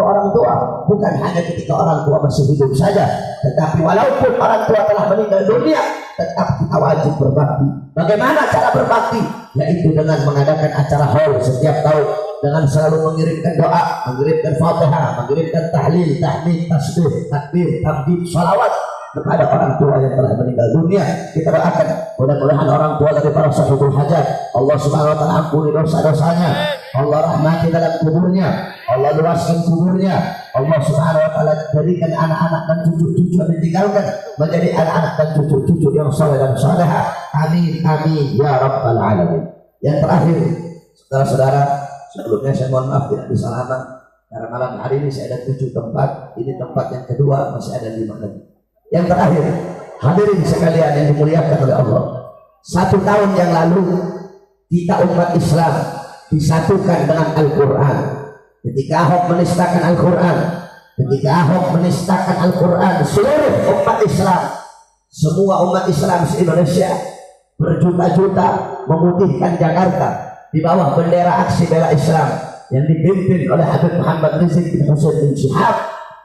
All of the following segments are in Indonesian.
orang tua bukan hanya ketika orang tua masih hidup saja, tetapi walaupun orang tua telah meninggal dunia, tetap kita wajib berbakti. Bagaimana cara berbakti? Yaitu dengan mengadakan acara haul setiap tahun, dengan selalu mengirimkan doa, mengirimkan fatihah, mengirimkan tahlil, tahmid, tasbih, takbir, tamjid, salawat kepada orang tua yang telah meninggal dunia. Kita doakan mudah-mudahan orang tua dari para sahibul hajat Allah subhanahu wa ta'ala ampuni dosa-dosanya, Allah rahmati dalam kuburnya, Allah luaskan kuburnya, Allah subhanahu wa ta'ala jadikan anak-anak dan cucu-cucu yang ditinggalkan menjadi anak-anak dan cucu-cucu yang saleh dan salehah. Amin amin ya rabbal alamin. Yang terakhir, saudara-saudara, sebelumnya saya mohon maaf tidak bisa lama karena malam hari ini saya ada 7 tempat, ini tempat yang kedua, masih ada 5 lagi. Yang terakhir, hadirin sekalian yang dimuliakan oleh Allah, 1 tahun yang lalu kita umat Islam disatukan dengan Al-Quran. Ketika Ahok menistakan Al-Quran, seluruh umat Islam, semua umat Islam se-Indonesia berjuta-juta memutihkan Jakarta di bawah bendera aksi bela Islam yang dipimpin oleh Habib Muhammad Rizik bin Hussein bin Syihab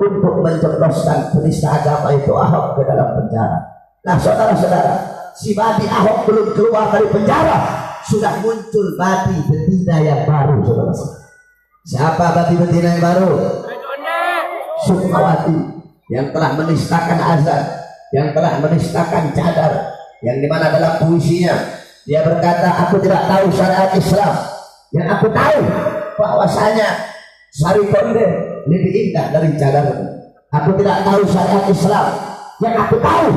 untuk menjebloskan penista agama itu Ahok ke dalam penjara. Nah saudara-saudara, si babi Ahok belum keluar dari penjara, sudah muncul babi betina yang baru, saudara-saudara. Siapa babi betina yang baru? Sukmawati, yang telah menistakan azan, yang telah menistakan cadar, yang dimana dalam puisinya dia berkata, aku tidak tahu syariat Islam, yang aku tahu bahwasanya sari konde lebih indah dari cadar. Aku tidak tahu syariat Islam, yang aku tahu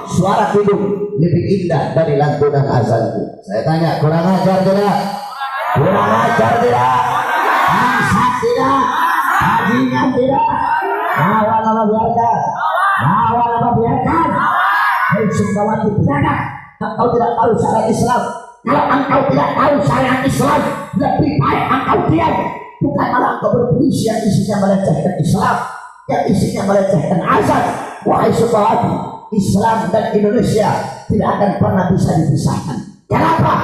suara hidung lebih indah dari lantunan azanku. Saya tanya, kurang ajar tidak? Kurang ajar tidak? Bisa tidak? Bajingan tidak? Awal apa biarkan? Awal apa biarkan? Hei Sukmawati, tidak. Engkau tidak tahu syariat Islam. Kalau engkau tidak tahu syariat Islam, lebih baik engkau diam. Bukan malah engkau berpuisi yang isinya melecehkan Islam, yang isinya melecehkan azan. Wahai Sukmawati, Islam dan Indonesia tidak akan pernah bisa dipisahkan. Kenapa?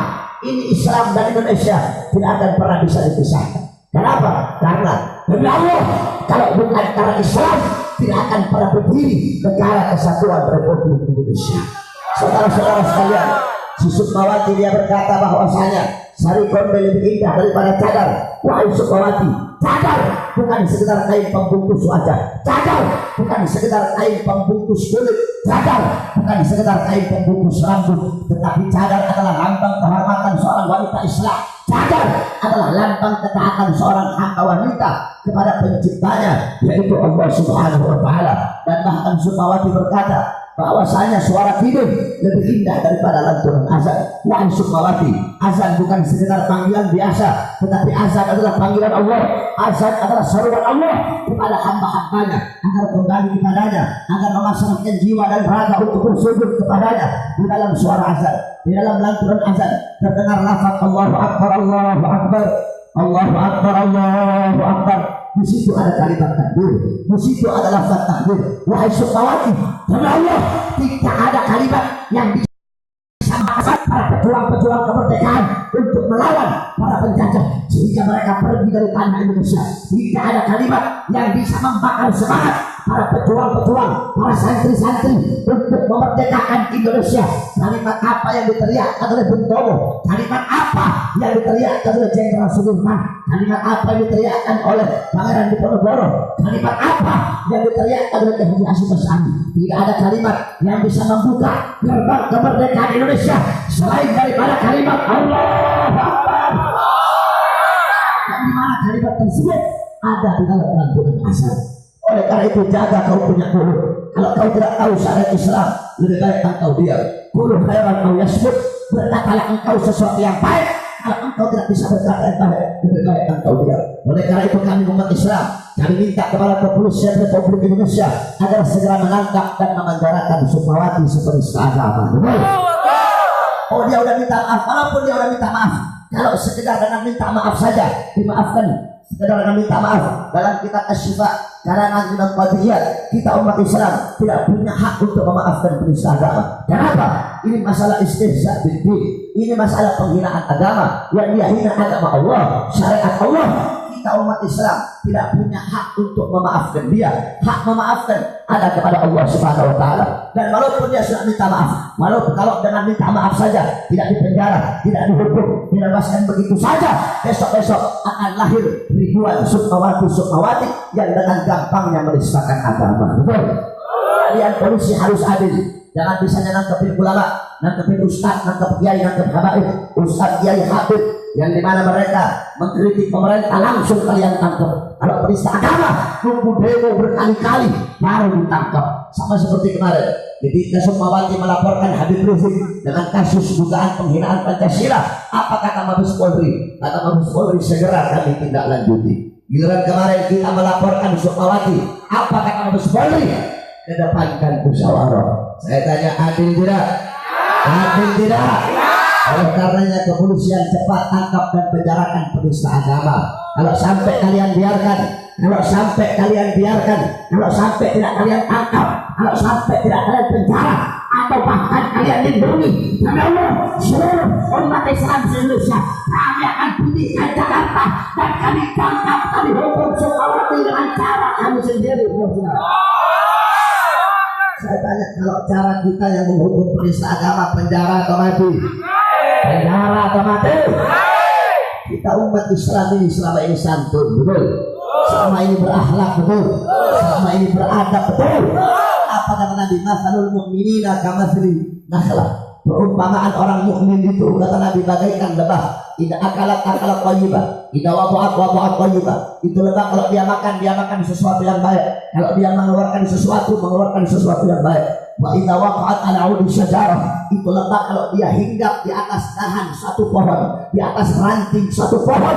Ini Islam dan Indonesia tidak akan pernah bisa dipisahkan. Kenapa? Karena demi Allah, kalau bukan karena Islam, tidak akan pernah berdiri negara kesatuan Republik Indonesia. Saudara-saudara sekalian, si Sukmawati dia berkata bahwasanya sari konde lebih indah daripada cadar. Wahai Sukmawati, cadar bukan sekedar kain pembungkus wajah, cadar bukan sekedar kain pembungkus kulit, cadar bukan sekedar kain pembungkus rambut, tetapi cadar adalah lambang kehormatan seorang wanita Islam. Cadar adalah lambang ketaatan seorang hamba wanita kepada penciptanya, yaitu Allah Subhanahu wa ta'ala. Dan bahkan Sukmawati berkata bahwasanya suara hidung lebih indah daripada lantunan azan. Wahai Sukmawati, azan bukan sekedar panggilan biasa, tetapi azan adalah panggilan Allah. Azan adalah seruan Allah kepada hamba-hambanya agar kembali kepadanya, agar memasrahkan jiwa dan raga untuk bersujud kepadanya. Di dalam suara azan, di dalam lantunan azan terdengar lafaz Allahu Akbar, Allahu Akbar, Allahu Akbar, Allahu Akbar. Di situ ada kalimat takbir, di situ ada lafaz takbir. Wahai Sukmawati, demi Allah, tidak ada kalimat yang bisa mengangkat para pejuang-pejuang kemerdekaan untuk melawan para penjajah sehingga mereka pergi dari tanah Indonesia. Tidak ada kalimat yang bisa membakar semangat para pejuang-pejuang, para santri-santri untuk memerdekakan Indonesia. Kalimat apa yang diteriakkan oleh Bung Tomo? Kalimat apa yang diteriakkan oleh Jenderal Sudirman? Kalimat apa yang diteriakkan oleh Pangeran Diponegoro? Kalimat apa yang diteriakkan oleh Ki Haji Hashim Asy'ari? Tidak ada kalimat yang bisa membuka gerbang kemerdekaan Indonesia selain daripada kalimat Allah Akbar. Dan di mana kalimat tersebut ada di dalam lantunan azan. Oleh karena itu jaga kau punya mulut. Kalau kau tidak tahu syariat Islam, lebih baik engkau diam. Qul khairan aw yasmut, berkatalah engkau sesuatu yang baik. Kalau engkau tidak bisa berkata yang baik, lebih baik engkau diam. Oleh karena itu kami umat Islam, kami minta kepada kepolisian Republik Indonesia agar segera menangkap dan memenjarakan Sukmawati sepenista agama. Oh, dia udah minta maaf, walaupun dia udah minta maaf. Kalau sekedar dengan minta maaf saja dimaafkan, sekedar dengan minta maaf. Dalam kitab Asy-Syifa karangan Imam Qadiriyah, kita umat Islam tidak punya hak untuk memaafkan penista agama. Kenapa? Ini masalah istihza bil-din. Ini masalah penghinaan agama, yang dia hina agama Allah, syariat Allah. kita umat Islam tidak punya hak untuk memaafkan dia. Hak memaafkan ada kepada Allah Subhanahu wa taala. Dan walaupun dia sudah minta maaf, walaupun kalau dengan minta maaf saja tidak dipenjara, tidak dihukum, dilepaskan begitu saja, besok-besok akan lahir ribuan sukmawati yang dengan gampangnya menistakan agama. Betul? Kalian polisi harus adil. Jangan bisanya nangkepin ulama, nangkepin ustaz, nangkep kiai, nangkep habaib, ustaz, kiai, habib, yang dimana mereka mengkritik pemerintah langsung kalian tangkap. Kalau penista agama tunggu demo berkali-kali baru ditangkap. Sama seperti kemarin ketika Sukmawati melaporkan Habib Rizik dengan kasus dugaan penghinaan Pancasila. Apa kata Mabes Polri? Kata Mabes Polri, segera kami tindak lanjuti. Giliran kemarin kita melaporkan Sukmawati, apa kata Mabes Polri? Kedepankan musyawarah. Saya tanya, adil tidak? Adil tidak? Oleh karenanya kepolisian cepat tangkap dan penjarakan penista agama. Kalau sampai kalian biarkan, kalau sampai tidak kalian tangkap, kalau sampai tidak kalian penjara, atau bahkan kalian lindungi, demi Allah, seluruh umat Islam Indonesia, kami akan bunyikan Jakarta dan kami tangkap, kami hukum Sukmawati dengan cara kami sendiri. Saya tanya, kalau cara kita yang menghukum penista agama, penjara atau mati? Penjara atau mati? Kita umat Islam ini selama ini santun, betul? Selama ini berakhlak, betul? Selama ini beradab, betul? Apa kata Nabi? Masalul mu'minina kamathali nakhlah. Perumpamaan orang mukmin itu, kata Nabi, bagaikan lebah. Ida akalat thayyibah, ida wadu'at thayyibah. Itu lebah, kalau dia makan sesuatu yang baik. Kalau dia mengeluarkan sesuatu yang baik. Wa idza waqa'at ala 'udi syajarah, itu lebah kalau dia hinggap di atas dahan satu pohon, di atas ranting satu pohon,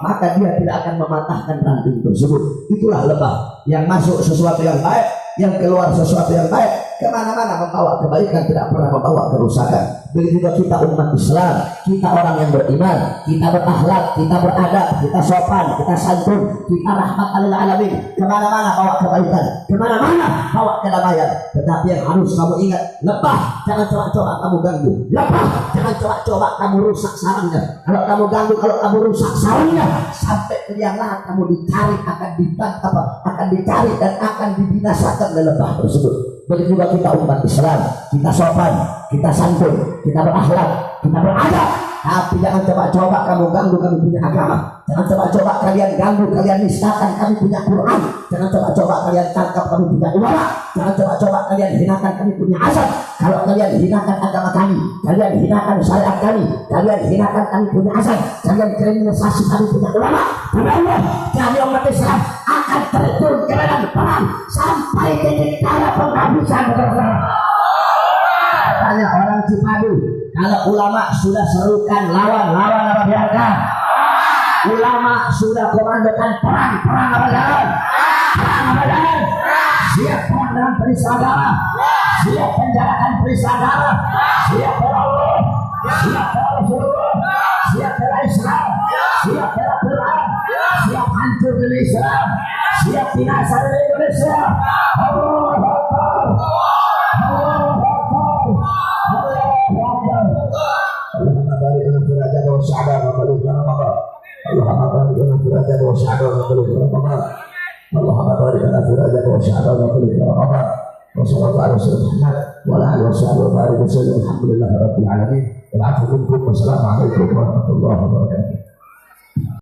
maka dia tidak akan mematahkan ranting tersebut. Itulah lebah yang masuk sesuatu yang baik, yang keluar sesuatu yang baik, kemana-mana membawa kebaikan, tidak pernah membawa kerusakan. Begitu juga kita umat Islam, kita orang yang beriman, kita berakhlak, kita beradab, kita sopan, kita santun, kita rahmatan lil alamin. Kemana-mana bawa kebaikan, kemana-mana bawa kedamaian. Tetapi yang harus kamu ingat, lebah jangan coba-coba kamu ganggu, lebah jangan coba-coba kamu rusak sarangnya. Kalau kamu ganggu, kalau kamu rusak sarangnya, sampai ke liang lahat kamu dicari, akan ditangkap, akan dicari dan akan dibinasakan oleh lebah tersebut. Begitu juga kita umat Islam, kita sopan, kita santun, kita berakhlak, kita beradab. Tapi jangan coba-coba kamu ganggu kami punya agama. Jangan coba-coba kalian ganggu, kalian nistakan kami punya Quran. Jangan coba-coba kalian tangkap kami punya ulama. Jangan coba-coba kalian hinakan kami punya azab. Kalau kalian hinakan agama kami, kalian hinakan syariat kami, kalian hinakan kami punya azab, kalian kriminalisasi kami punya ulama, demi Allah, kami umat Islam akan terjun ke dalam perang sampai titik darah penghabisan. Katanya orang Cipadu, kalau ulama sudah serukan lawan apa biarkan. Ulama sudah komandokan perang apa jalan? Perang apa jalan? Siap perang dengan penista agama, siap penjarakan penista agama, siap bela Allah, siap bela Rasulullah, siap bela Islam, siap bela Quran, siap hancur dari Islam, siap binasa dari Indonesia. Allahu Akbar, Allahu Akbar, Allahu Akbar. Allahumma barik lana fi Rajab wa Sya'ban wa balighna Ramadan. Allahumma barik lana fi Rajab wa Sya'ban wa balighna Ramadan. Allahumma barik lana fi Rajab wa Sya'ban wa balighna Ramadan. Wa sallallahu alaihi wasallam wa ala alihi wa sahbihi wa barik wa sallam. Alhamdulillahirabbil alamin. Wa afu minkum. Wassalamu alaikum warahmatullahi wabarakatuh.